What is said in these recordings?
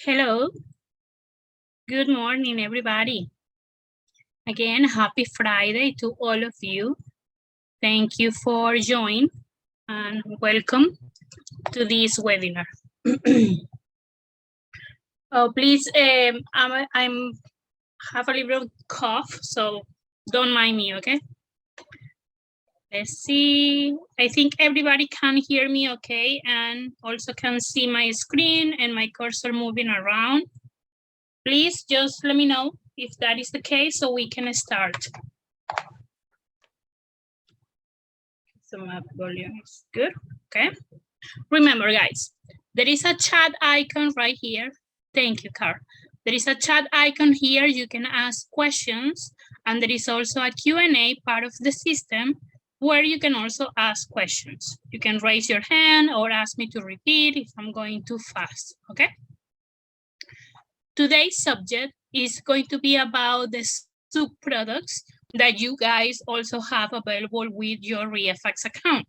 Hello. Good morning, everybody. Again, happy Friday to all of you. Thank you for joining and welcome to this webinar. Please, I'm have a little cough, so don't mind me, okay? Let's see. I think everybody can hear me okay, and also can see my screen and my cursor moving around. Please just let me know if that is the case so we can start. So my volume is good, okay? Remember, guys, there is a chat icon right here. Thank you, Carl. There is a chat icon here. You can ask questions, and there is also a Q&A part of the system where you can also ask questions. You can raise your hand or ask me to repeat if I'm going too fast, okay? Today's subject is going to be about the subproducts that you guys also have available with your ReiFax account.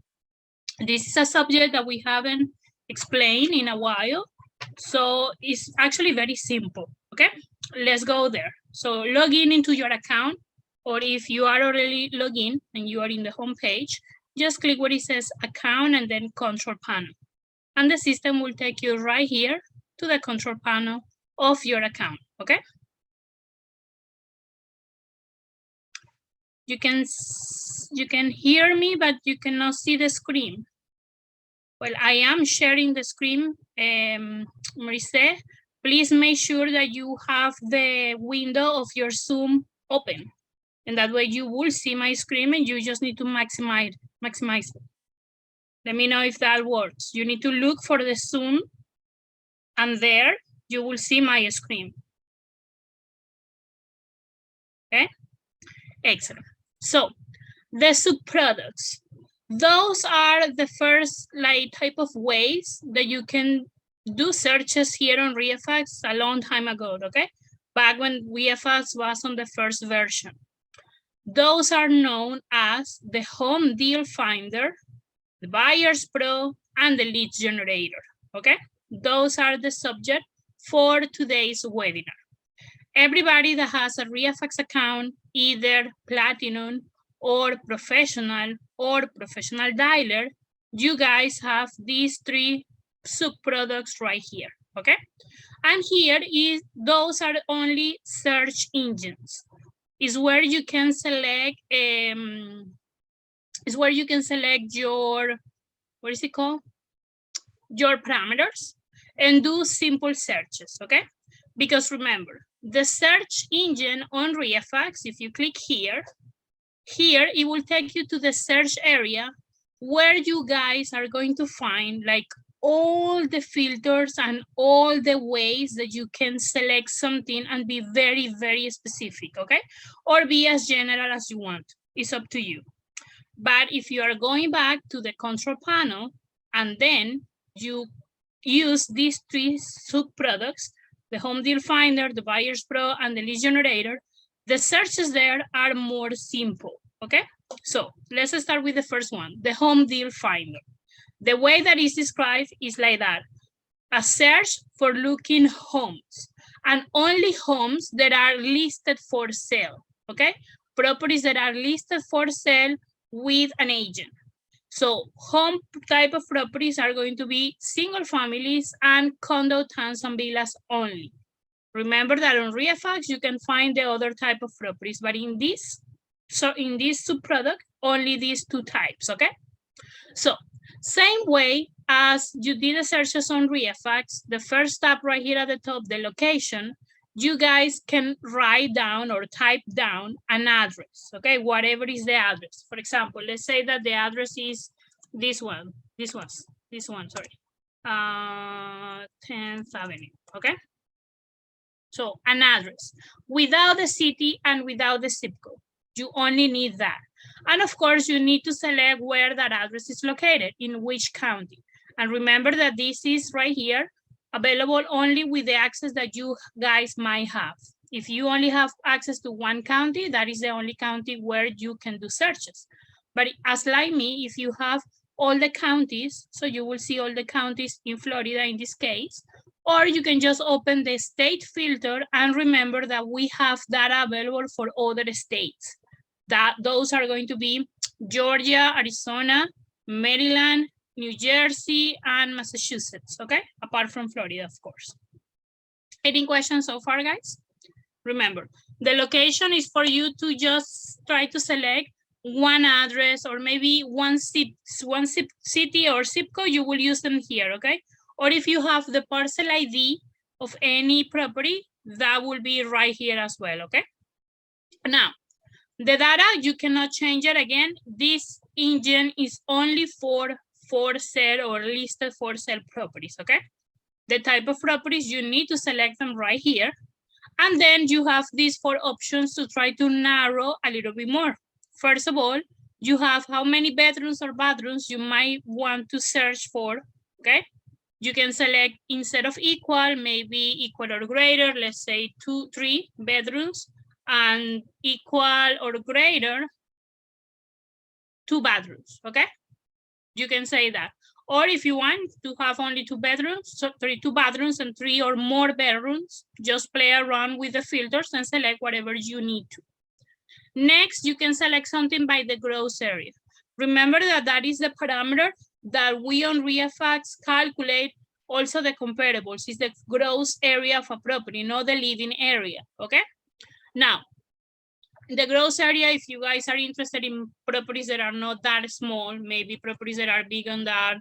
This is a subject that we haven't explained in a while, so it's actually very simple, okay? Let's go there. So log in into your account, or if you are already logged in and you are in the home page, just click where it says account and then control panel. And the system will take you right here to the control panel of your account, okay? You can hear me, but you cannot see the screen. Well, I am sharing the screen, Marise. Please make sure that you have the window of your Zoom open. And that way you will see my screen and you just need to maximize it. Let me know if that works. You need to look for the Zoom and there you will see my screen. Okay, excellent. So the subproducts. Those are the first type of ways that you can do searches here on ReiFax a long time ago, okay? Back when ReiFax was on the first version. Those are known as the Home Deal Finder, the Buyers Pro, and the Lead Generator, okay? Those are the subject for today's webinar. Everybody that has a ReiFax account, either Platinum or Professional Dialer, you guys have these three subproducts right here, okay? And here those are only search engines. Is where you can select your, what is it called? Your parameters and do simple searches, okay? Because remember, the search engine on ReiFax, if you click here, it will take you to the search area where you guys are going to find like all the filters and all the ways that you can select something and be very, very specific, okay? Or be as general as you want. It's up to you. But if you are going back to the control panel and then you use these three subproducts, the Home Deal Finder, the Buyers Pro, and the Lead Generator, the searches there are more simple, okay? So let's start with the first one, the Home Deal Finder. The way that is described is like that, a search for looking homes and only homes that are listed for sale, okay? Properties that are listed for sale with an agent. So home type of properties are going to be single families and condo, towns, and villas only. Remember that on ReiFax, you can find the other type of properties, but in this subproduct, only these two types, okay? So same way as you did the searches on ReiFax, the first tab right here at the top, the location, you guys can write down or type down an address, okay? Whatever is the address. For example, let's say that the address is this one, sorry. 10th Avenue, okay? So an address without the city and without the zip code. You only need that. And of course, you need to select where that address is located, in which county. And remember that this is right here, available only with the access that you guys might have. If you only have access to one county, that is the only county where you can do searches. But as like me, if you have all the counties, so you will see all the counties in Florida in this case, Or you can just open the state filter and remember that we have data available for other states. Those are going to be Georgia, Arizona, Maryland, New Jersey, and Massachusetts, okay? Apart from Florida, of course. Any questions so far, guys? Remember, the location is for you to just try to select one address or maybe one city or zip code, you will use them here, okay? Or if you have the parcel ID of any property, that will be right here as well, okay? Now, the data, you cannot change it again. This engine is only for sale or listed for sale properties, okay? The type of properties, you need to select them right here. And then you have these 4 options to try to narrow a little bit more. First of all, you have how many bedrooms or bathrooms you might want to search for, okay? You can select instead of equal, maybe equal or greater, let's say 2, 3 bedrooms, and equal or greater 2 bedrooms, okay? You can say that. Or if you want to have only 2 bedrooms, so 2 bedrooms and 3 or more bedrooms, just play around with the filters and select whatever you need to. Next, you can select something by the gross area. Remember that that is the parameter that we on ReiFax calculate also the comparables. It's the gross area of a property, not the living area, okay? Now, the gross area, if you guys are interested in properties that are not that small, maybe properties that are big on that,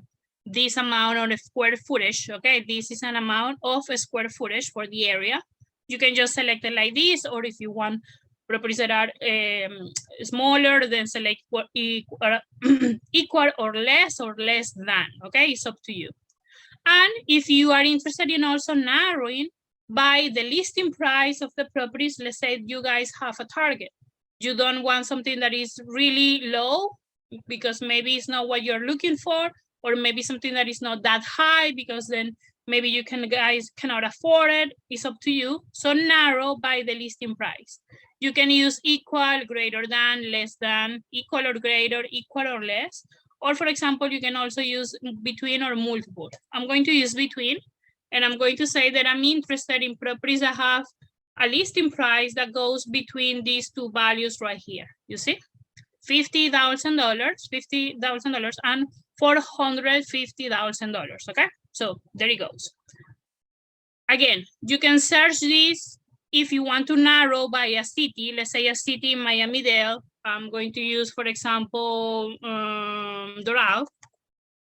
this amount of square footage, okay? This is an amount of square footage for the area. You can just select it like this, or if you want properties that are smaller, then select equal or less than, okay? It's up to you. And if you are interested in also narrowing by the listing price of the properties, let's say you guys have a target. You don't want something that is really low because maybe it's not what you're looking for, or maybe something that is not that high because then maybe you guys cannot afford it. It's up to you. So narrow by the listing price. You can use equal, greater than, less than, equal or greater, equal or less. Or for example, you can also use between or multiple. I'm going to use between, and I'm going to say that I'm interested in properties that have a listing price that goes between these 2 values right here. You see? $50,000 and $450,000, okay? So there it goes. Again, you can search this if you want to narrow by a city, let's say a city in Miami-Dade. I'm going to use, for example, Doral,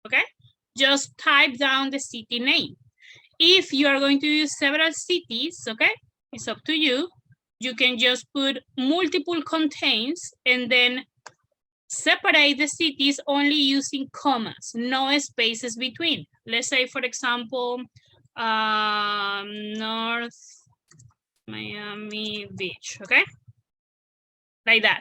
okay? Just type down the city name. If you are going to use several cities, okay, it's up to you. You can just put multiple contains and then separate the cities only using commas, no spaces between. Let's say, for example, North Miami Beach, okay? Like that.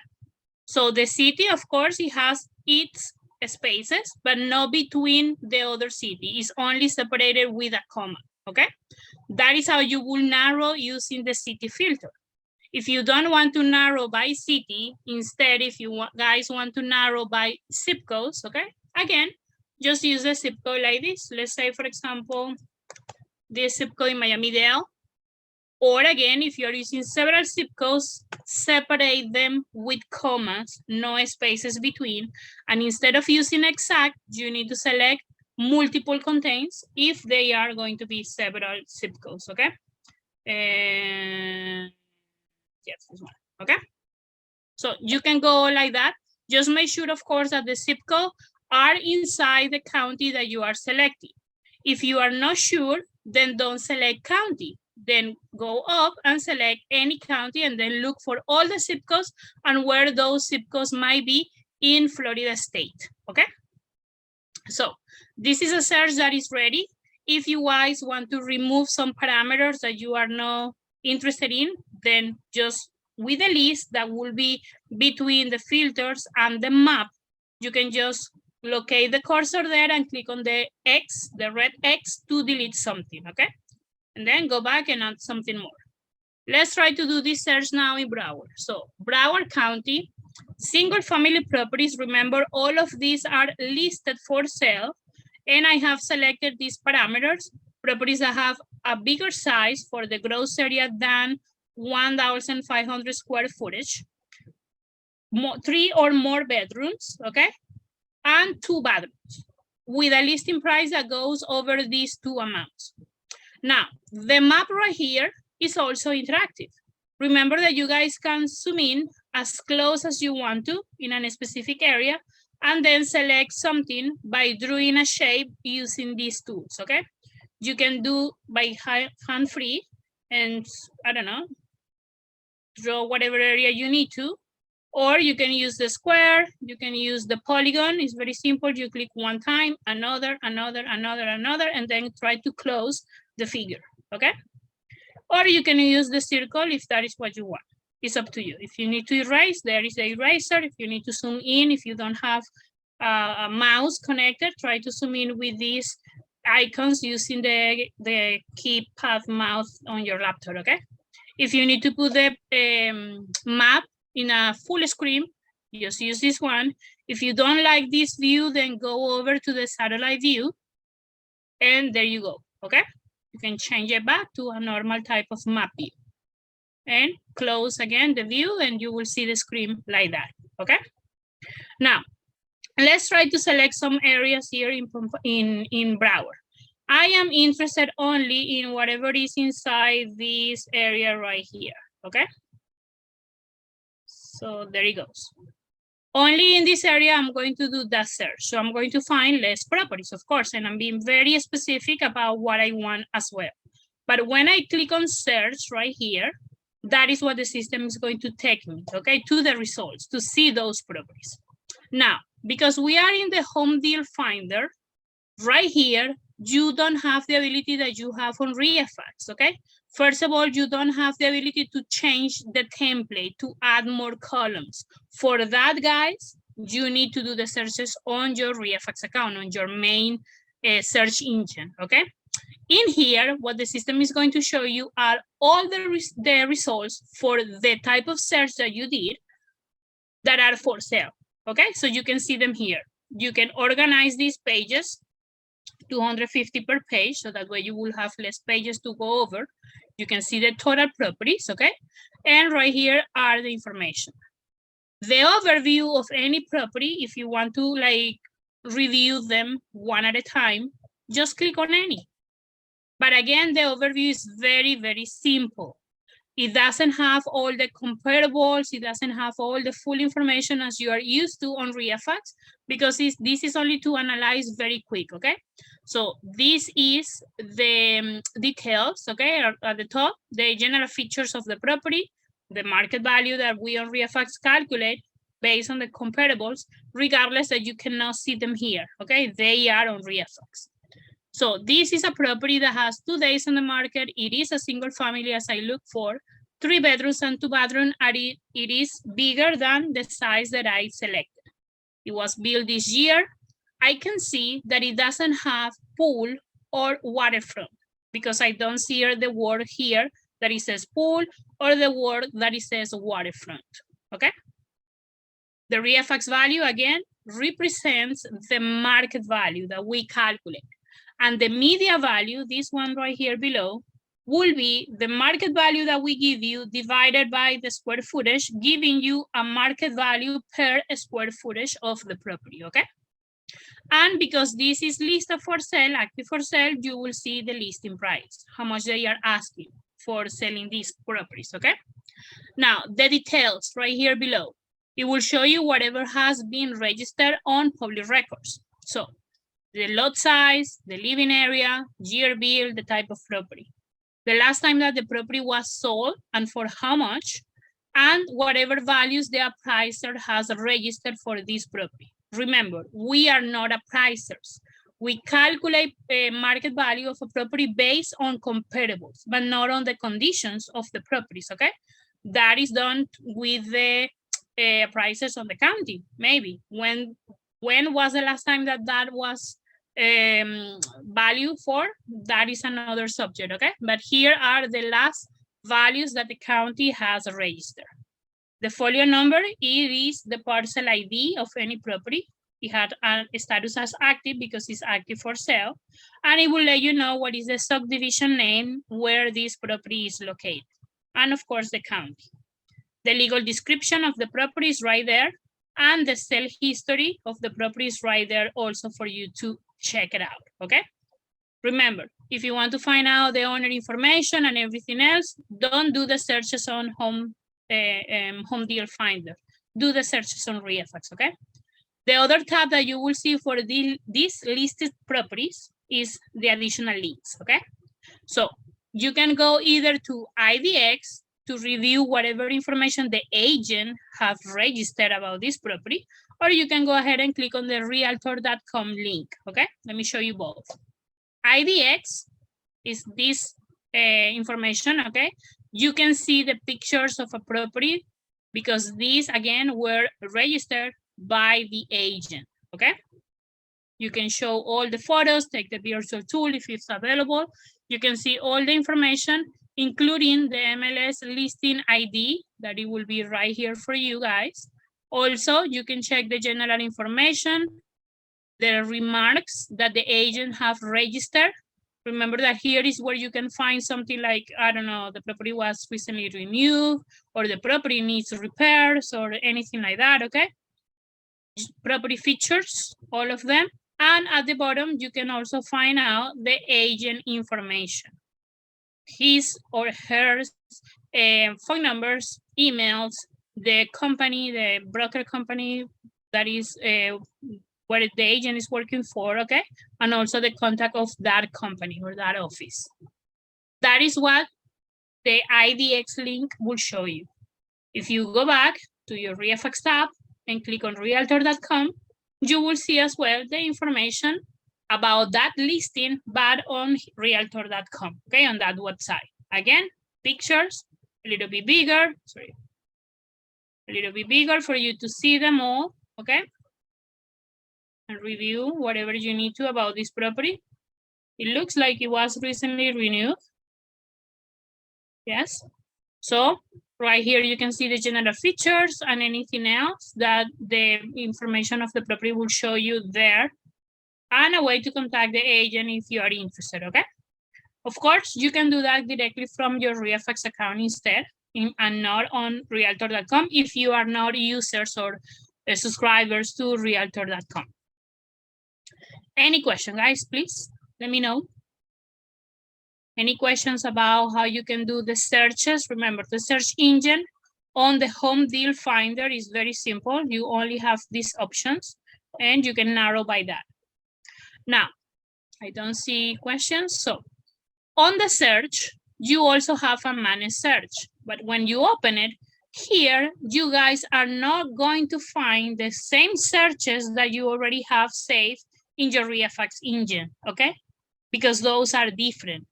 So the city, of course, it has its spaces, but not between the other city. It's only separated with a comma, okay? That is how you will narrow using the city filter. If you don't want to narrow by city, instead, if you guys want to narrow by zip codes, okay? Again, just use the zip code like this. Let's say, for example, this zip code in Miami-Dade. Or again, if you're using several zip codes, separate them with commas, no spaces between. And instead of using exact, you need to select multiple contains if they are going to be several zip codes, okay? And yes, this one, okay? So you can go like that. Just make sure, of course, that the zip code are inside the county that you are selecting. If you are not sure, then don't select county. Then go up and select any county and then look for all the zip codes and where those zip codes might be in Florida state, okay? So this is a search that is ready. If you guys want to remove some parameters that you are not interested in, then just with the list that will be between the filters and the map, you can just locate the cursor there and click on the X, the red X, to delete something, okay? And then go back and add something more. Let's try to do this search now in Broward. So Broward County, single family properties. Remember, all of these are listed for sale. And I have selected these parameters. Properties that have a bigger size for the gross area than 1,500 square footage, 3 or more bedrooms, okay? And 2 bathrooms with a listing price that goes over these 2 amounts. Now, the map right here is also interactive. Remember that you guys can zoom in as close as you want to in a specific area and then select something by drawing a shape using these tools, okay? You can do by hand free and, I don't know, draw whatever area you need to, or you can use the square, you can use the polygon. It's very simple. You click one time, another, and then try to close the figure, okay? Or you can use the circle if that is what you want. It's up to you. If you need to erase, there is the eraser. If you need to zoom in, if you don't have a mouse connected, try to zoom in with these icons using the keypad mouse on your laptop, okay? If you need to put the map in a full screen, just use this one. If you don't like this view, then go over to the satellite view, and there you go, okay? You can change it back to a normal type of map view. And close again the view, and you will see the screen like that, okay? Now, let's try to select some areas here in Broward. I am interested only in whatever is inside this area right here, okay? So there it goes. Only in this area, I'm going to do that search. So I'm going to find less properties, of course, and I'm being very specific about what I want as well. But when I click on search right here, that is what the system is going to take me, okay, to the results, to see those properties. Now, because we are in the home deal finder, right here, you don't have the ability that you have on ReiFax, okay? First of all, you don't have the ability to change the template, to add more columns. For that, guys, you need to do the searches on your ReiFax account, on your main search engine, okay? In here, what the system is going to show you are all the results for the type of search that you did that are for sale, okay? So you can see them here. You can organize these pages, 250 per page, so that way you will have less pages to go over. You can see the total properties, okay? And right here are the information. The overview of any property, if you want to like review them one at a time, just click on any. But again, the overview is very, very simple. It doesn't have all the comparables. It doesn't have all the full information as you are used to on ReiFax, because this is only to analyze very quick, okay? So this is the details, okay, at the top, the general features of the property, the market value that we on ReiFax calculate based on the comparables, regardless that you cannot see them here, okay? They are on ReiFax. So this is a property that has 2 days on the market. It is a single family as I look for, 3 bedrooms and 2 bathrooms, and it is bigger than the size that I selected. It was built this year. I can see that it doesn't have pool or waterfront because I don't see the word here that it says pool or the word that it says waterfront, okay? The ReiFax value, again, represents the market value that we calculate. And the media value, this one right here below, will be the market value that we give you divided by the square footage, giving you a market value per square footage of the property, okay? And because this is listed for sale, active for sale, you will see the listing price, how much they are asking for selling these properties, okay? Now, the details right here below, it will show you whatever has been registered on public records. So, the lot size, the living area, year bill, the type of property, the last time that the property was sold and for how much, and whatever values the appraiser has registered for this property. Remember, we are not appraisers. We calculate a market value of a property based on comparables, but not on the conditions of the properties, okay? That is done with the appraisers on the county, maybe. When was the last time that was value for? That is another subject, okay? But here are the last values that the county has registered. The folio number, it is the parcel ID of any property. It had a status as active because it's active for sale. And it will let you know what is the subdivision name where this property is located. And of course, the county. The legal description of the property is right there. And the sale history of the property is right there also for you to check it out, okay? Remember, if you want to find out the owner information and everything else, don't do the searches on Home Deal Finder. Do the searches on ReiFax, okay? The other tab that you will see for these listed properties is the additional links, okay? So you can go either to IDX to review whatever information the agent have registered about this property, or you can go ahead and click on the realtor.com link, okay? Let me show you both. IDX is this information, okay? You can see the pictures of a property because these, again, were registered by the agent, okay? You can show all the photos, take the virtual tool if it's available. You can see all the information, including the MLS listing ID, that it will be right here for you guys. Also, you can check the general information, the remarks that the agent have registered. Remember that here is where you can find something like, I don't know, the property was recently renewed, or the property needs repairs, or anything like that, okay? Property features, all of them. And at the bottom, you can also find out the agent information. His or her phone numbers, emails, the company, the broker company that is where the agent is working for, okay? And also the contact of that company or that office. That is what the IDX link will show you. If you go back to your ReiFax tab and click on realtor.com, you will see as well the information about that listing, but on realtor.com, okay, on that website. Again, pictures, a little bit bigger, sorry, a little bit bigger for you to see them all, okay? And review whatever you need to about this property. It looks like it was recently renewed. Yes. So right here, you can see the general features and anything else that the information of the property will show you there, and a way to contact the agent if you are interested, okay? Of course, you can do that directly from your ReiFax account instead, and not on realtor.com if you are not users or subscribers to realtor.com. Any question, guys, please let me know. Any questions about how you can do the searches? Remember, the search engine on the Home Deal Finder is very simple. You only have these options and you can narrow by that. Now, I don't see questions. So on the search, you also have a managed search. But when you open it, here, you guys are not going to find the same searches that you already have saved in your ReiFax engine, okay? Because those are different.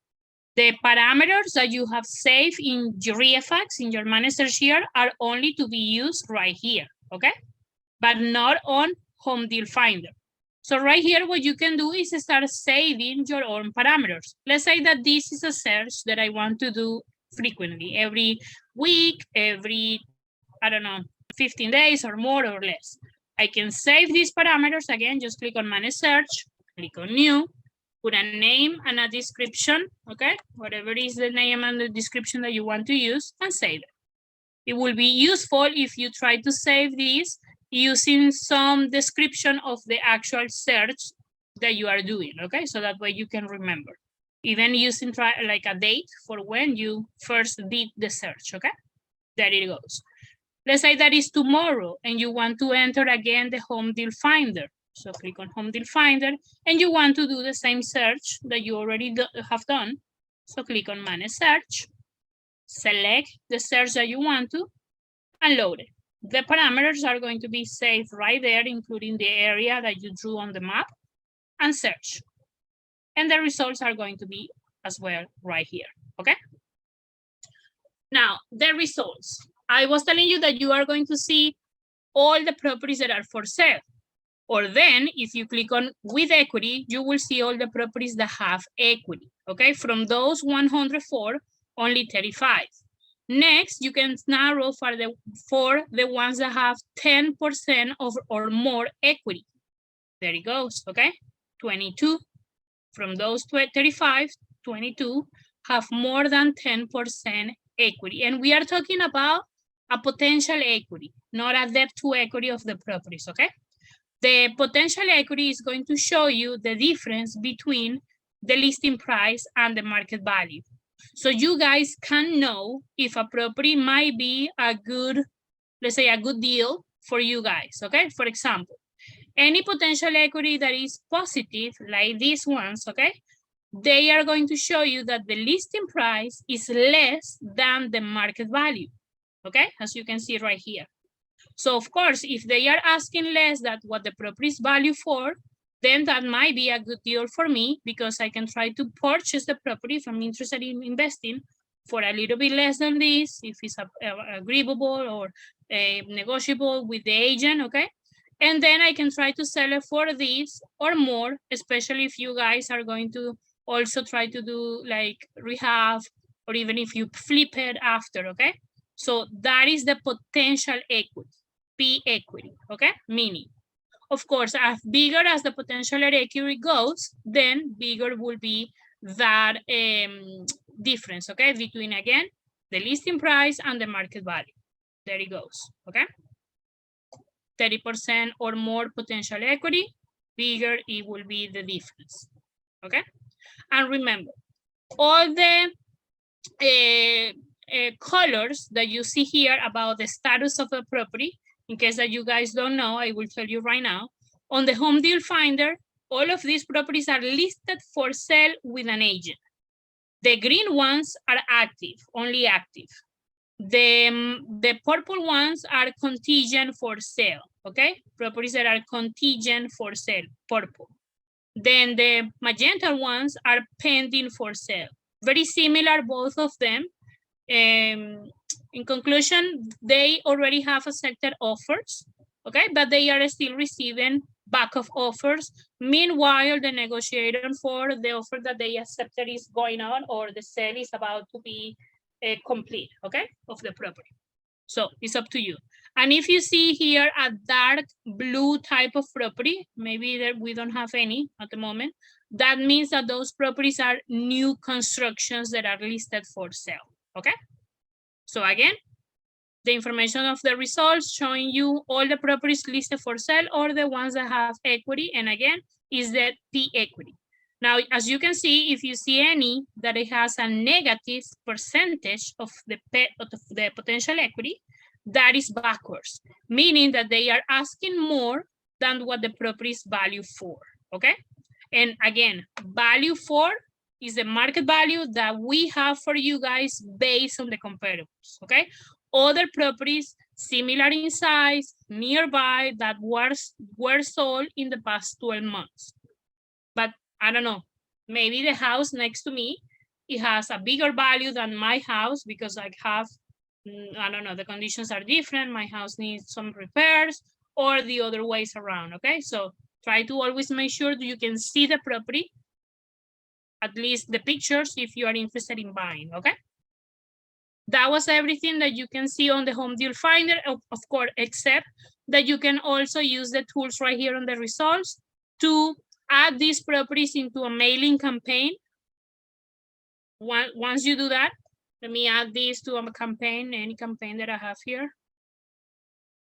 The parameters that you have saved in your ReiFax, in your managed search here, are only to be used right here, okay? But not on Home Deal Finder. So right here, what you can do is start saving your own parameters. Let's say that this is a search that I want to do frequently, every week, every, I don't know, 15 days or more or less. I can save these parameters. Again, just click on Manage Search, click on New, put a name and a description, okay? Whatever is the name and the description that you want to use, and save it. It will be useful if you try to save these using some description of the actual search that you are doing, okay? So that way you can remember. Even using like a date for when you first did the search, okay? There it goes. Let's say that is tomorrow and you want to enter again the Home Deal Finder. So click on Home Deal Finder and you want to do the same search that you already have done. So click on Manage Search, select the search that you want to, and load it. The parameters are going to be saved right there, including the area that you drew on the map, and search. And the results are going to be as well right here, okay? Now, the results. I was telling you that you are going to see all the properties that are for sale. Or then, if you click on with equity, you will see all the properties that have equity, okay? From those 104, only 35. Next, you can narrow for the ones that have 10% of or more equity. There it goes, okay? 22. From those 35, 22 have more than 10% equity. And we are talking about a potential equity, not a debt to equity of the properties, okay? The potential equity is going to show you the difference between the listing price and the market value. So you guys can know if a property might be a good, let's say a good deal for you guys, okay? For example, any potential equity that is positive, like these ones, okay? They are going to show you that the listing price is less than the market value, okay? As you can see right here. So of course, if they are asking less than what the property is valued for, then that might be a good deal for me because I can try to purchase the property if I'm interested in investing for a little bit less than this, if it's agreeable or negotiable with the agent, okay? And then I can try to sell it for this or more, especially if you guys are going to also try to do like rehab, or even if you flip it after, okay? So that is the potential equity, P equity, okay? Meaning, of course, as bigger as the potential equity goes, then bigger will be that difference, okay? Between, again, the listing price and the market value. There it goes, okay? 30% or more potential equity, bigger it will be the difference, okay? And remember, all the colors that you see here about the status of the property, in case that you guys don't know, I will tell you right now. On the home deal finder, all of these properties are listed for sale with an agent. The green ones are active, only active. The purple ones are contingent for sale, okay? Properties that are contingent for sale, purple. Then the magenta ones are pending for sale. Very similar, both of them. In conclusion, they already have accepted offers, okay? But they are still receiving backup offers. Meanwhile, the negotiation for the offer that they accepted is going on, or the sale is about to be complete, okay, of the property. So it's up to you. And if you see here a dark blue type of property, maybe that we don't have any at the moment, that means that those properties are new constructions that are listed for sale, okay? So again, the information of the results showing you all the properties listed for sale or the ones that have equity, and again, is the P equity. Now, as you can see, if you see any that it has a negative percentage of the potential equity, that is backwards, meaning that they are asking more than what the property is valued for, okay? And again, value for is the market value that we have for you guys based on the comparables, okay? Other properties similar in size, nearby, that were sold in the past 12 months. But I don't know, maybe the house next to me, it has a bigger value than my house because I have, I don't know, the conditions are different. My house needs some repairs, or the other ways around, okay? So try to always make sure that you can see the property, at least the pictures, if you are interested in buying, okay? That was everything that you can see on the home deal finder, of course, except that you can also use the tools right here on the results to add these properties into a mailing campaign. Once you do that, let me add these to a campaign, any campaign that I have here.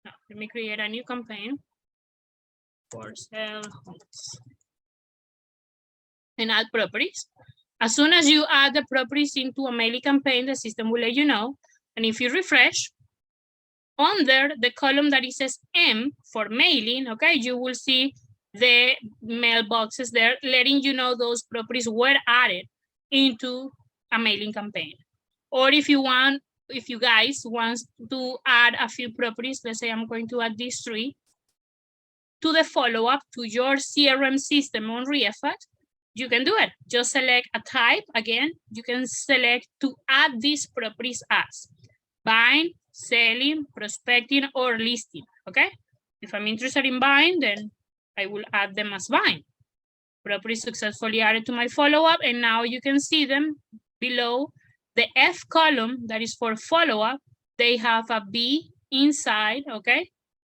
No, let me create a new campaign for sale homes and add properties. As soon as you add the properties into a mailing campaign, the system will let you know. And if you refresh, under the column that it says M for mailing, okay, you will see the mailboxes there letting you know those properties were added into a mailing campaign. Or if you want, if you guys want to add a few properties, let's say I'm going to add these 3 to the follow-up to your CRM system on ReiFax, you can do it. Just select a type. Again, you can select to add these properties as buying, selling, prospecting, or listing, okay? If I'm interested in buying, then I will add them as buying. Properties successfully added to my follow-up, and now you can see them below the F column that is for follow-up. They have a B inside, okay?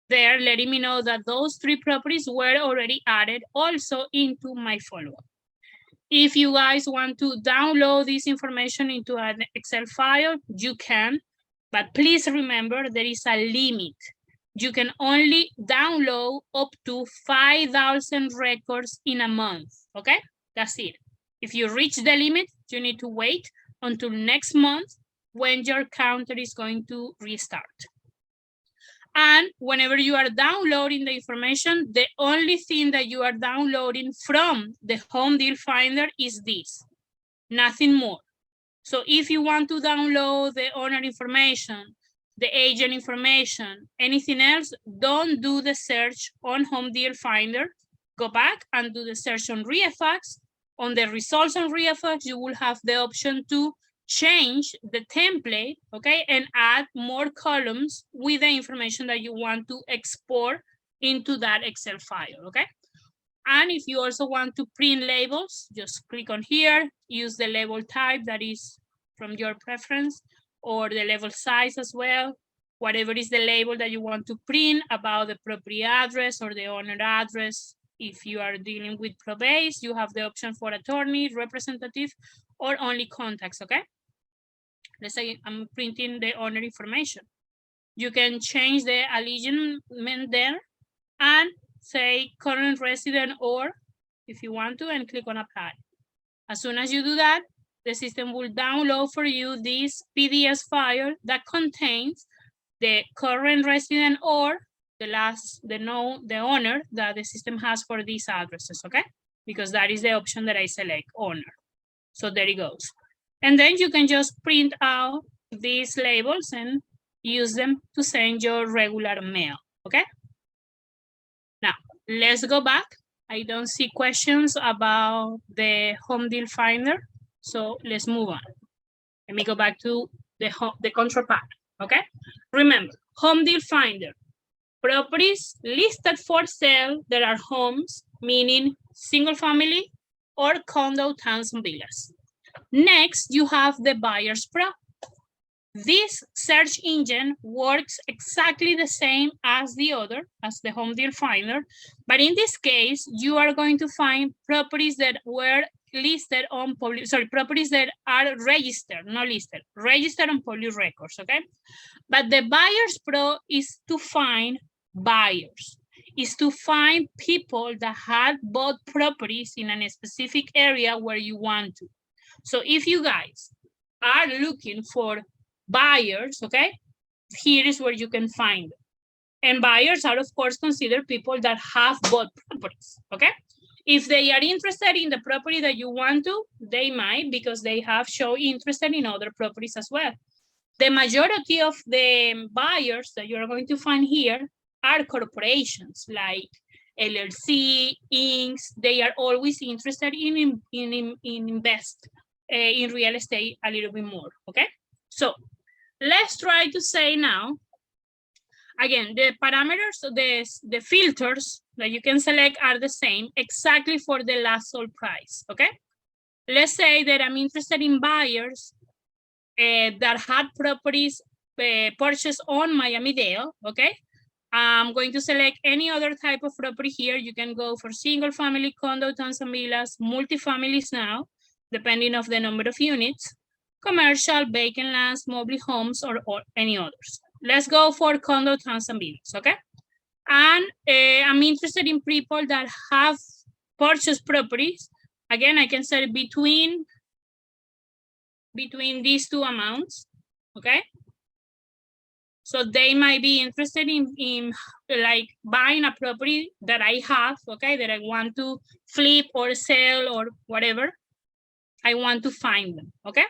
there letting me know that those 3 properties were already added also into my follow-up. If you guys want to download this information into an Excel file, you can, but please remember there is a limit. You can only download up to 5,000 records in a month, okay? That's it. If you reach the limit, you need to wait until next month when your counter is going to restart. And whenever you are downloading the information, the only thing that you are downloading from the home deal finder is this, nothing more. So if you want to download the owner information, the agent information, anything else, don't do the search on home deal finder. Go back and do the search on ReiFax. On the results on ReiFax, you will have the option to change the template, okay, and add more columns with the information that you want to export into that Excel file, okay? And if you also want to print labels, just click on here, use the label type that is from your preference, or the label size as well, whatever is the label that you want to print about the property address or the owner address. If you are dealing with probates, you have the option for attorney, representative, or only contacts, okay? Let's say I'm printing the owner information. You can change the alignment there and say current resident or if you want to, and click on apply. As soon as you do that, the system will download for you this PDF file that contains the current resident or the owner that the system has for these addresses, okay? Because that is the option that I select, owner. So there it goes. And then you can just print out these labels and use them to send your regular mail, okay? Now, let's go back. I don't see questions about the home deal finder, so let's move on. Let me go back to the control panel, okay? Remember, home deal finder, properties listed for sale that are homes, meaning single family or condo, towns, and villas. Next, you have the Buyers Pro. This search engine works exactly the same as the other, as the home deal finder, but in this case, you are going to find properties that were listed on public, properties that are registered, not listed, registered on public records, okay? But the Buyers Pro is to find buyers, is to find people that had bought properties in a specific area where you want to. So if you guys are looking for buyers, okay, here is where you can find them. And buyers are, of course, considered people that have bought properties, okay? If they are interested in the property that you want to, they might, because they have shown interest in other properties as well. The majority of the buyers that you're going to find here are corporations like LLC, Incs. They are always interested in invest in real estate a little bit more, okay? So let's try to say now, again, the parameters, the filters that you can select are the same exactly for the last sold price, okay? Let's say that I'm interested in buyers that had properties purchased on Miami-Dade, okay? I'm going to select any other type of property here. You can go for single family, condo, towns and villas, multifamilies now, depending of the number of units, commercial, vacant lands, mobile homes, or any others. Let's go for condo, towns and villas, okay? And I'm interested in people that have purchased properties. Again, I can set between these two amounts, okay? So they might be interested in like buying a property that I have, okay, that I want to flip or sell or whatever. I want to find them, okay?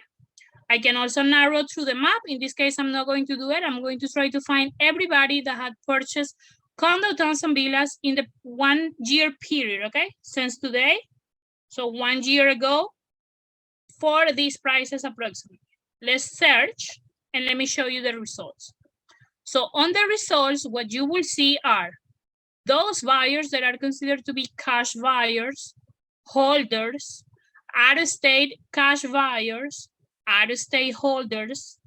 I can also narrow through the map. In this case, I'm not going to do it. I'm going to try to find everybody that had purchased condo, towns, and villas in the 1 year period, okay? Since today, so 1 year ago, for these prices approximately. Let's search and let me show you the results. So on the results, what you will see are those buyers that are considered to be cash buyers, holders, out-of-state cash buyers, out-of-state holders,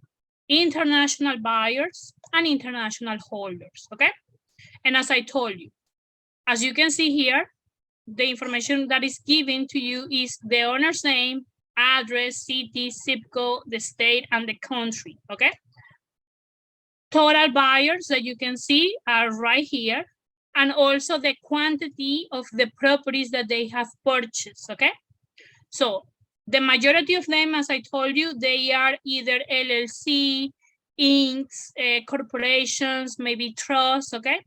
international buyers, and international holders, okay? And as I told you, as you can see here, the information that is given to you is the owner's name, address, city, zip code, the state, and the country, okay? Total buyers that you can see are right here, and also the quantity of the properties that they have purchased, okay? So the majority of them, as I told you, they are either LLC, Incs, corporations, maybe trusts, okay?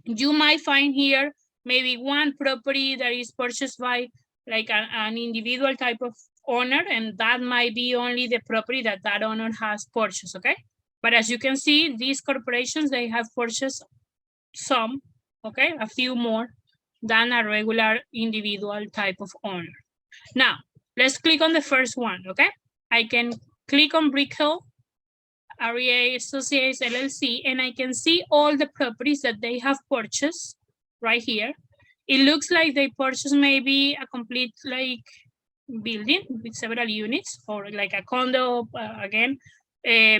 You might find here maybe one property that is purchased by like an individual type of owner, and that might be only the property that that owner has purchased, okay? But as you can see, these corporations, they have purchased some, okay, a few more than a regular individual type of owner. Now, let's click on the first one, okay? I can click on Brick Hill, REA Associates LLC, and I can see all the properties that they have purchased right here. It looks like they purchased maybe a complete like building with several units, or like a condo again,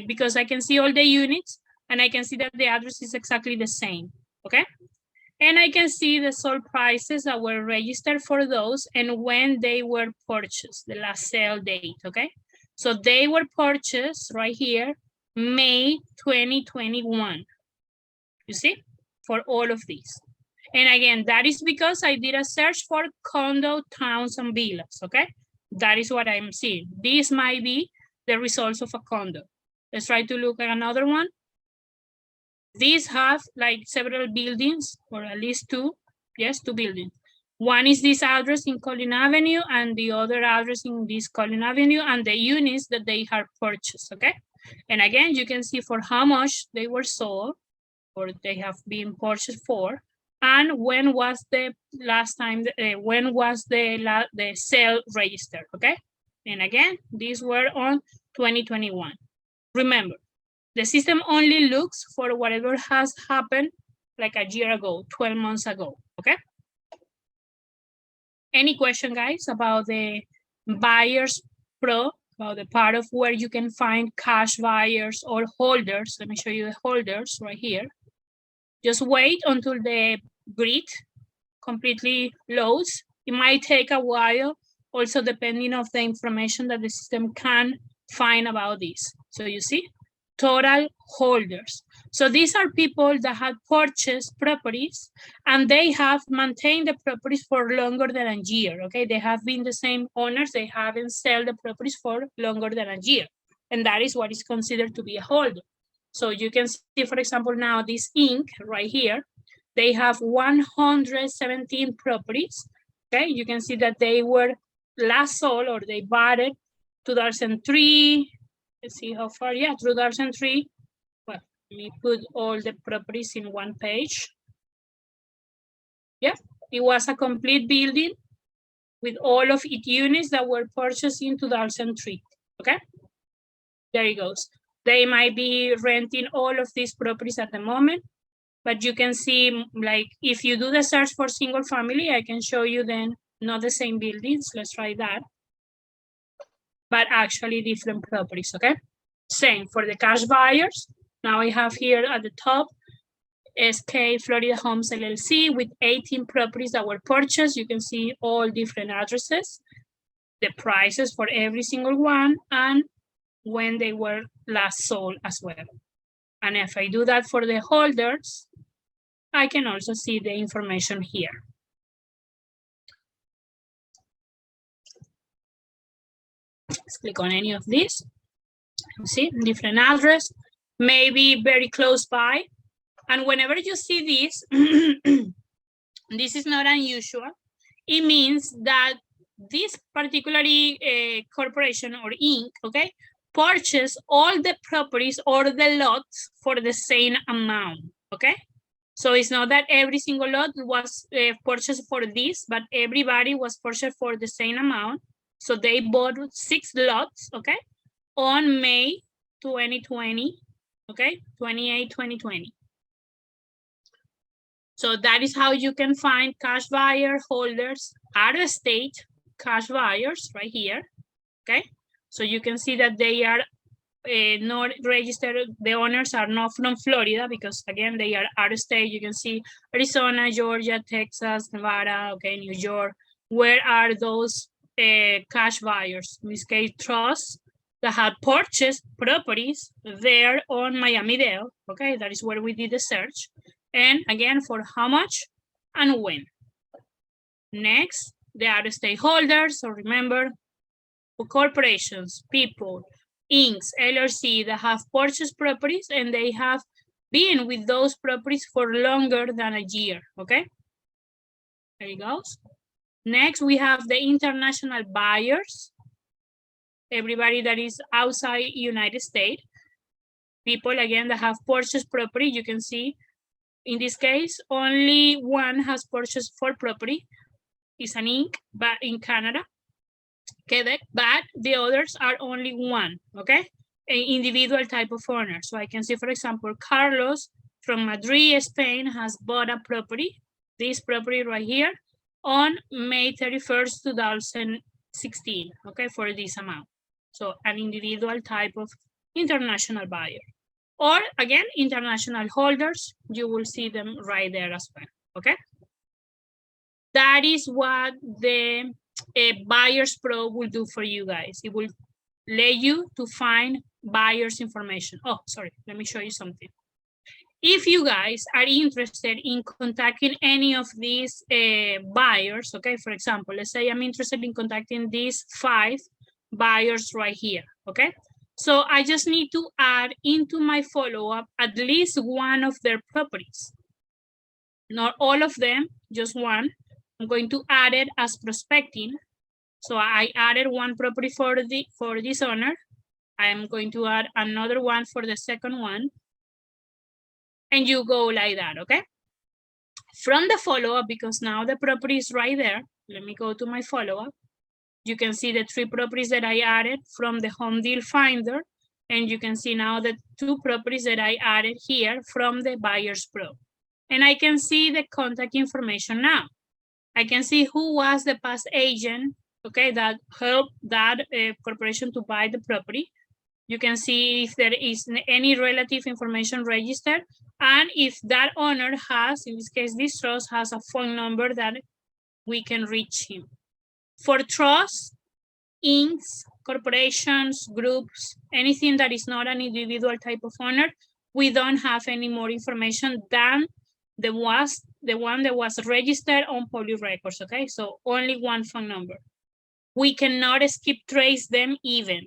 because I can see all the units and I can see that the address is exactly the same, okay? And I can see the sold prices that were registered for those and when they were purchased, the last sale date, okay? So they were purchased right here, May 2021, you see, for all of these. And again, that is because I did a search for condo, towns, and villas, okay? That is what I'm seeing. This might be the results of a condo. Let's try to look at another one. These have like several buildings, or at least two, yes, two buildings. One is this address in Collin Avenue and the other address in this Collin Avenue, and the units that they have purchased, okay? And again, you can see for how much they were sold, or they have been purchased for, and when was the last time, when was the sale registered, okay? And again, these were on 2021. Remember, the system only looks for whatever has happened like a year ago, 12 months ago, okay? Any question, guys, about the buyers pro, about the part of where you can find cash buyers or holders? Let me show you the holders right here. Just wait until the grid completely loads. It might take a while, also depending on the information that the system can find about this. So you see, total holders. So these are people that have purchased properties and they have maintained the properties for longer than a year, okay? They have been the same owners, they haven't sold the properties for longer than a year. And that is what is considered to be a holder. So you can see, for example, now this Inc. right here, they have 117 properties, okay? You can see that they were last sold, or they bought it 2003. Let's see how far, yeah, 2003. Well, let me put all the properties in one page. Yeah, it was a complete building with all of its units that were purchased in 2003, okay? There it goes. They might be renting all of these properties at the moment, but you can see, like, if you do the search for single family, I can show you then not the same buildings. Let's try that. But actually different properties, okay? Same for the cash buyers. Now I have here at the top, SK Florida Homes LLC with 18 properties that were purchased. You can see all different addresses, the prices for every single one, and when they were last sold as well. And if I do that for the holders, I can also see the information here. Let's click on any of these. See, different address, maybe very close by. And whenever you see this, this is not unusual. It means that this particularly corporation or Inc., okay, purchase all the properties or the lots for the same amount, okay? So it's not that every single lot was purchased for this, but everybody was purchased for the same amount. So they bought 6 lots, okay, on May 2020, okay, 28, 2020. So that is how you can find cash buyer holders, out of state cash buyers right here, okay? So you can see that they are not registered, the owners are not from Florida, because again, they are out of state. You can see Arizona, Georgia, Texas, Nevada, okay, New York. Where are those cash buyers? In this case, trusts that had purchased properties there on Miami-Dade, okay? That is where we did the search. And again, for how much and when. Next, the other stakeholders. So remember, for corporations, people, Incs, LLC that have purchased properties and they have been with those properties for longer than a year, okay? There it goes. Next, we have the international buyers, everybody that is outside United States. People, again, that have purchased property. You can see, in this case, only one has purchased for property. It's an Inc, but in Canada, Quebec, but the others are only one, okay? An individual type of owner. So I can see, for example, Carlos from Madrid, Spain, has bought a property, this property right here, on May 31st, 2016, okay, for this amount. So an individual type of international buyer. Or again, international holders, you will see them right there as well, okay? That is what the Buyers Pro will do for you guys. It will let you to find buyers information. Oh, sorry, let me show you something. If you guys are interested in contacting any of these buyers, okay, for example, let's say I'm interested in contacting these 5 buyers right here, okay? So I just need to add into my follow-up at least one of their properties. Not all of them, just one. I'm going to add it as prospecting. So I added one property for this owner. I am going to add another one for the second one. And you go like that, okay? From the follow-up, because now the property is right there. Let me go to my follow-up. You can see the 3 properties that I added from the home deal finder. And you can see now the 2 properties that I added here from the Buyers Pro. And I can see the contact information now. I can see who was the past agent, okay, that helped that corporation to buy the property. You can see if there is any relative information registered, and if that owner has, in this case, this trust has a phone number that we can reach him. For trusts, Incs, corporations, groups, anything that is not an individual type of owner, we don't have any more information than the one that was registered on public records, okay? So only one phone number. We cannot skip trace them even.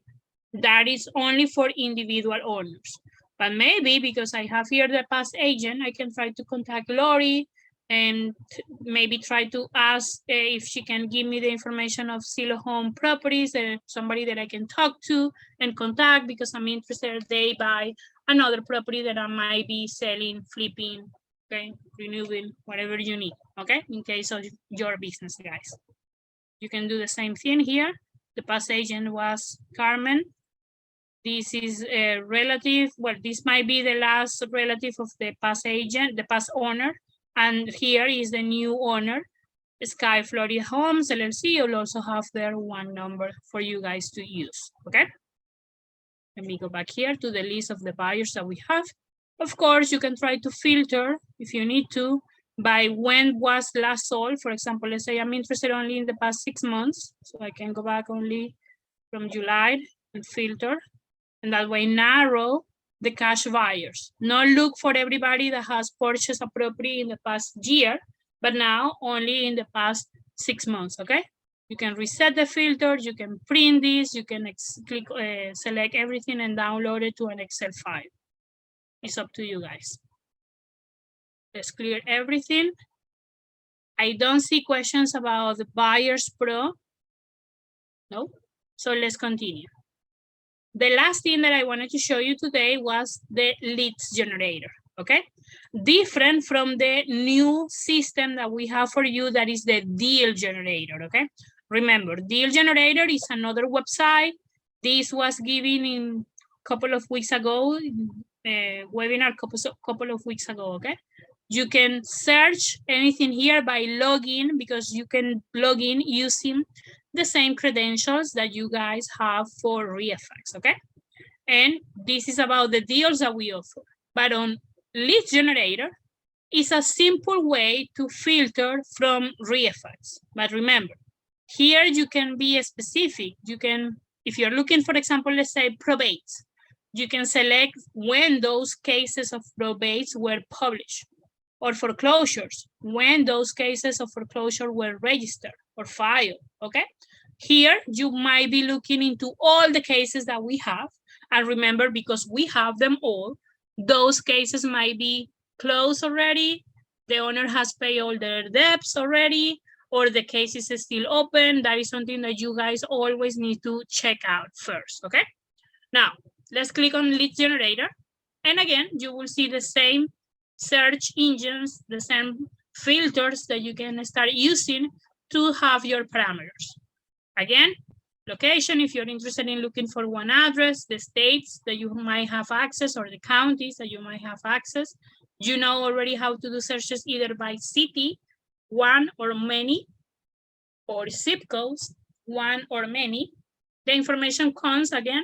That is only for individual owners. But maybe because I have here the past agent, I can try to contact Lori and maybe try to ask if she can give me the information of Silo Home Properties, somebody that I can talk to and contact, because I'm interested they buy another property that I might be selling, flipping, okay, renewing, whatever you need, okay, in case of your business, guys. You can do the same thing here. The past agent was Carmen. This is a relative. Well, this might be the last relative of the past agent, the past owner. And here is the new owner, Sky Florida Homes, LLC. You'll also have their one number for you guys to use, okay? Let me go back here to the list of the buyers that we have. Of course, you can try to filter if you need to by when was last sold. For example, let's say I'm interested only in the past 6 months. So I can go back only from July and filter. And that way narrow the cash buyers. Not look for everybody that has purchased a property in the past year, but now only in the past 6 months, okay? You can reset the filter, you can print this, you can click, select everything and download it to an Excel file. It's up to you guys. Let's clear everything. I don't see questions about the Buyers Pro. No? So let's continue. The last thing that I wanted to show you today was the leads generator, okay? Different from the new system that we have for you, that is the deal generator, okay? Remember, deal generator is another website. This was given in a couple of weeks ago, webinar couple of weeks ago, okay? You can search anything here by login, because you can log in using the same credentials that you guys have for ReiFax, okay? And this is about the deals that we offer. But on Lead Generator, is a simple way to filter from ReiFax. But remember, here you can be specific. You can, if you're looking, for example, let's say probates, you can select when those cases of probates were published, or foreclosures, when those cases of foreclosure were registered or filed, okay? Here, you might be looking into all the cases that we have. And remember, because we have them all, those cases might be closed already, the owner has paid all their debts already, or the case is still open. That is something that you guys always need to check out first, okay? Now, let's click on Lead Generator. And again, you will see the same search engines, the same filters that you can start using to have your parameters. Again, location, if you're interested in looking for one address, the states that you might have access, or the counties that you might have access. You know already how to do searches either by city, one or many, or zip codes, one or many. The information comes again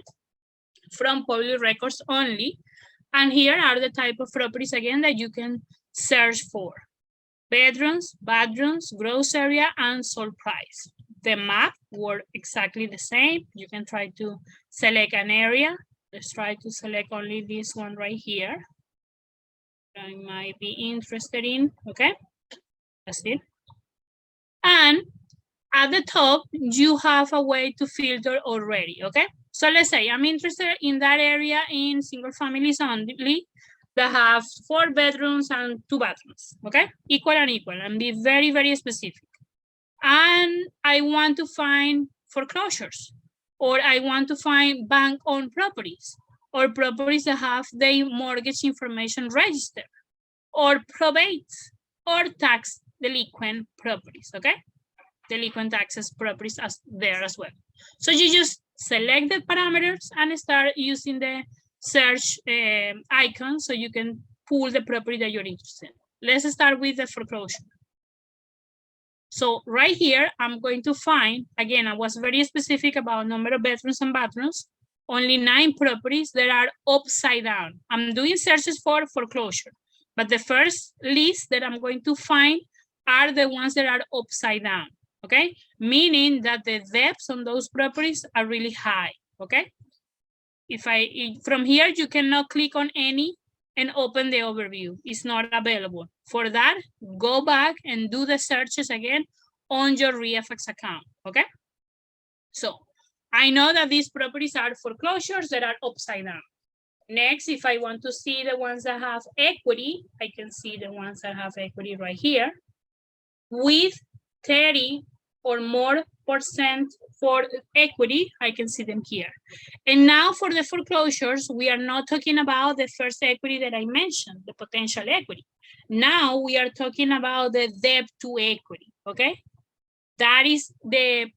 from public records only. And here are the type of properties again that you can search for: bedrooms, bathrooms, gross area, and sold price. The map were exactly the same. You can try to select an area. Let's try to select only this one right here. I might be interested in, okay? That's it. And at the top, you have a way to filter already, okay? So let's say I'm interested in that area in single families only that have 4 bedrooms and 2 bathrooms, okay? Equal and equal, and be very, very specific. And I want to find foreclosures, or I want to find bank-owned properties, or properties that have their mortgage information registered, or probates, or tax delinquent properties, okay? Delinquent taxes properties as there as well. So you just select the parameters and start using the search icon so you can pull the property that you're interested in. Let's start with the foreclosure. So right here, I'm going to find, again, I was very specific about number of bedrooms and bathrooms, only 9 properties that are upside down. I'm doing searches for foreclosure, but the first list that I'm going to find are the ones that are upside down, okay? Meaning that the depths on those properties are really high, okay? From here, you cannot click on any and open the overview. It's not available. For that, go back and do the searches again on your ReiFax account, okay? So I know that these properties are foreclosures that are upside down. Next, if I want to see the ones that have equity, I can see the ones that have equity right here with 30 or more % for equity, I can see them here. And now for the foreclosures, we are not talking about the first equity that I mentioned, the potential equity. Now we are talking about the debt to equity, okay? That is the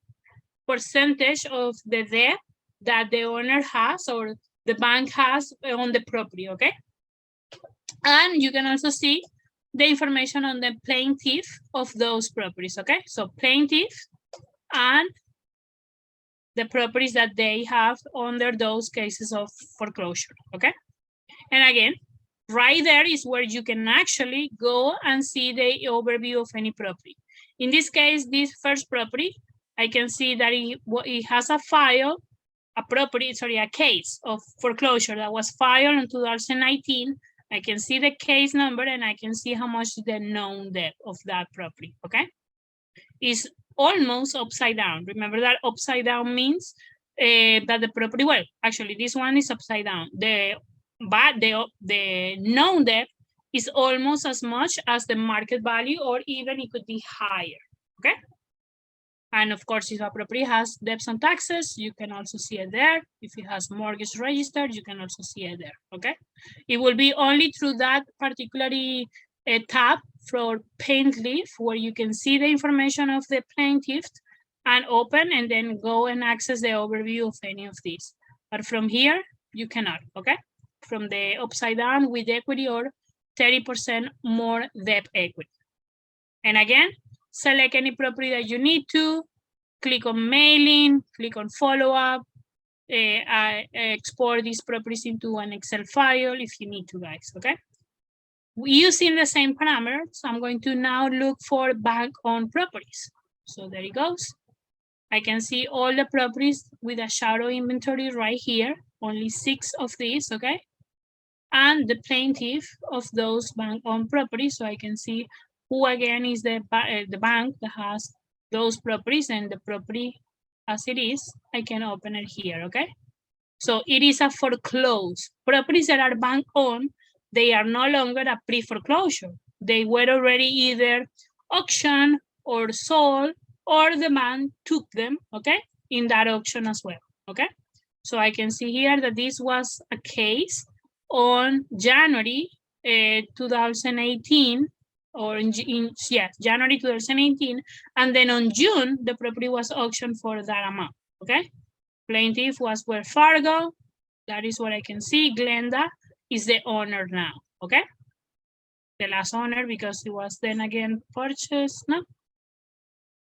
percentage of the debt that the owner has or the bank has on the property, okay? And you can also see the information on the plaintiff of those properties, okay? So plaintiff and the properties that they have under those cases of foreclosure, okay? And again, right there is where you can actually go and see the overview of any property. In this case, this first property, I can see that it has a file, a case of foreclosure that was filed in 2019. I can see the case number and I can see how much the known debt of that property, okay? Is almost upside down. Remember that upside down means that the property, well, actually this one is upside down. The known debt is almost as much as the market value, or even it could be higher, okay? And of course, if a property has debts and taxes, you can also see it there. If it has mortgage registered, you can also see it there, okay? It will be only through that particularly tab for plaintiff, where you can see the information of the plaintiff and open and then go and access the overview of any of these. But from here, you cannot, okay? From the upside down with equity or 30% more debt equity. And again, select any property that you need to, click on mailing, click on follow-up, I export these properties into an Excel file if you need to, guys, okay? Using the same parameters, I'm going to now look for bank-owned properties. So there it goes. I can see all the properties with a shadow inventory right here, only 6 of these, okay? And the plaintiff of those bank-owned properties, so I can see who again is the bank that has those properties, and the property as it is, I can open it here, okay? So it is a foreclosed. Properties that are bank-owned, they are no longer a pre-foreclosure. They were already either auctioned or sold, or the bank took them, okay, in that auction as well, okay? So I can see here that this was a case on January 2018, or January 2018, and then on June, the property was auctioned for that amount, okay? Plaintiff was Wells Fargo. That is what I can see. Glenda is the owner now, okay? The last owner, because it was then again purchased, no?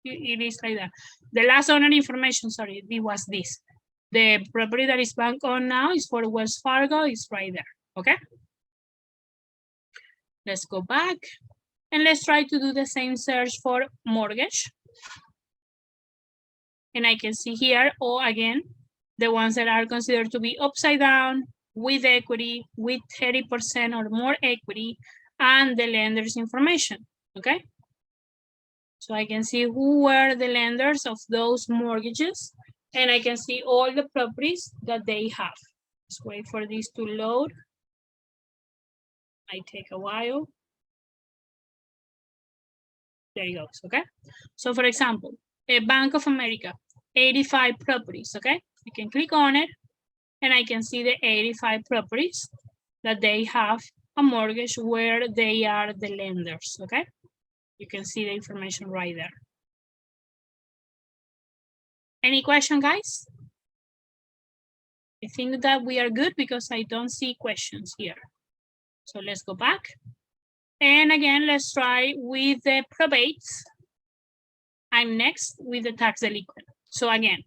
It is like that. The last owner information, sorry, it was this. The property that is bank on now is for Wells Fargo, it's right there, okay? Let's go back and let's try to do the same search for mortgage. And I can see here, again, the ones that are considered to be upside down, with equity, with 30% or more equity, and the lender's information, okay? So I can see who were the lenders of those mortgages, and I can see all the properties that they have. Let's wait for this to load. Might take a while. There it goes, okay? So for example, a Bank of America, 85 properties, okay? I can click on it, and I can see the 85 properties that they have a mortgage where they are the lenders, okay? You can see the information right there. Any question, guys? I think that we are good because I don't see questions here. So let's go back. And again, let's try with the probates. I'm next with the tax delinquent. So again,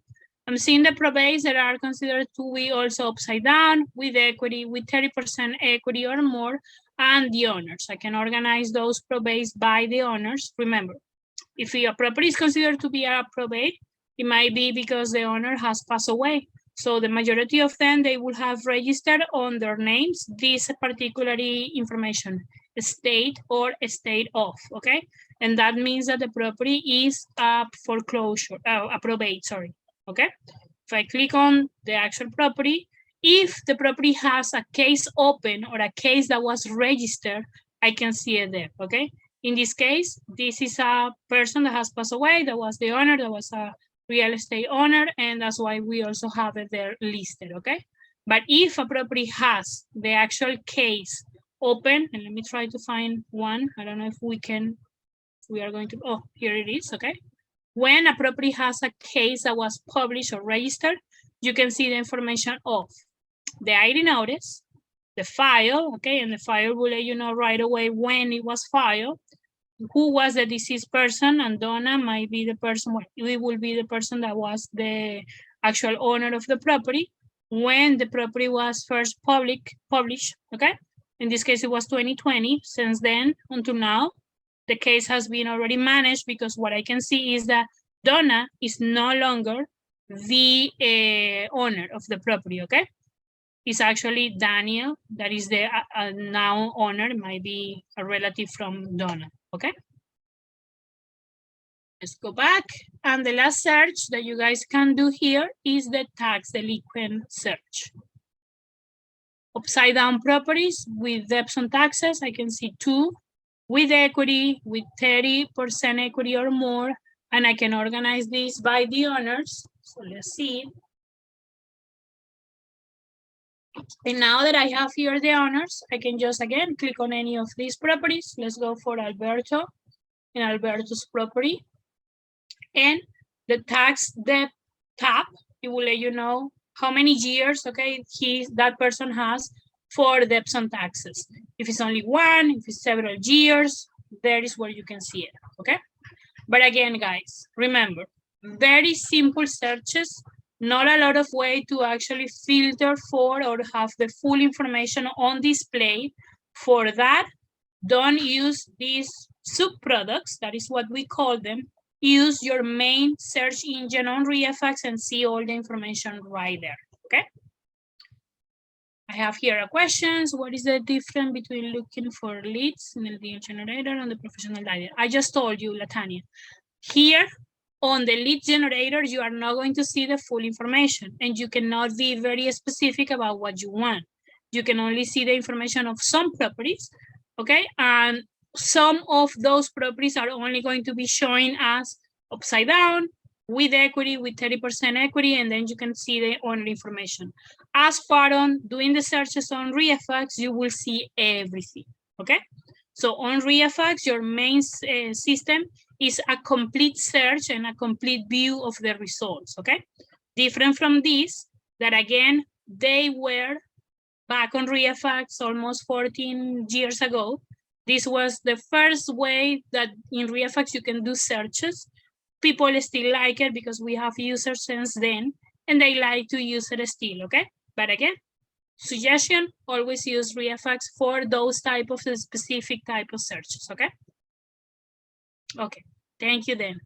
I'm seeing the probates that are considered to be also upside down, with equity, with 30% equity or more, and the owners. I can organize those probates by the owners. Remember, if a property is considered to be a probate, it might be because the owner has passed away. So the majority of them, they will have registered on their names this particular information, estate or estate of, okay? And that means that the property is a foreclosure, a probate, sorry, okay? If I click on the actual property, if the property has a case open or a case that was registered, I can see it there, okay? In this case, this is a person that has passed away, that was the owner, that was a real estate owner, and that's why we also have it there listed, okay? But if a property has the actual case open, and let me try to find one. I don't know if we are going to, oh, here it is, okay? When a property has a case that was published or registered, you can see the information of the ID notice, the file, okay? And the file will let you know right away when it was filed, who was the deceased person, and Donna might be the person, it will be the person that was the actual owner of the property when the property was first published, okay? In this case, it was 2020. Since then until now, the case has been already managed, because what I can see is that Donna is no longer the owner of the property, okay? It's actually Daniel that is the now owner. It might be a relative from Donna, okay? Let's go back. And the last search that you guys can do here is the tax delinquent search. Upside down properties with debts on taxes, I can see 2 with equity, with 30% equity or more, and I can organize this by the owners. So let's see. And now that I have here the owners, I can just, again, click on any of these properties. Let's go for Alberto and Alberto's property. And the tax debt tab, it will let you know how many years, okay, that person has for debts on taxes. If it's only 1, if it's several years, there is where you can see it, okay? But again, guys, remember, very simple searches Not a lot of way to actually filter for or have the full information on display. For that, don't use these subproducts, that is what we call them. Use your main search engine on ReiFax and see all the information right there, okay? I have here a questions. What is the difference between looking for leads in the lead generator and the professional dialer? I just told you, Latania. Here on the lead generator, you are not going to see the full information and you cannot be very specific about what you want. You can only see the information of some properties, okay? And some of those properties are only going to be showing as upside down, with equity, with 30% equity, and then you can see the owner information. As far on doing the searches on ReiFax, you will see everything, okay? So on ReiFax, your main system is a complete search and a complete view of the results, okay? Different from this, that again, they were back on ReiFax almost 14 years ago. This was the first way that in ReiFax you can do searches. People still like it because we have users since then, and they like to use it still, okay? But again, suggestion, always use ReiFax for those type of specific type of searches, okay? Okay, thank you then.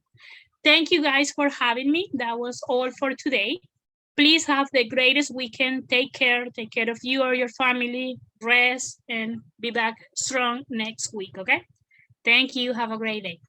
Thank you guys for having me. That was all for today. Please have the greatest weekend. Take care of you or your family, rest, and be back strong next week, okay? Thank you, have a great day.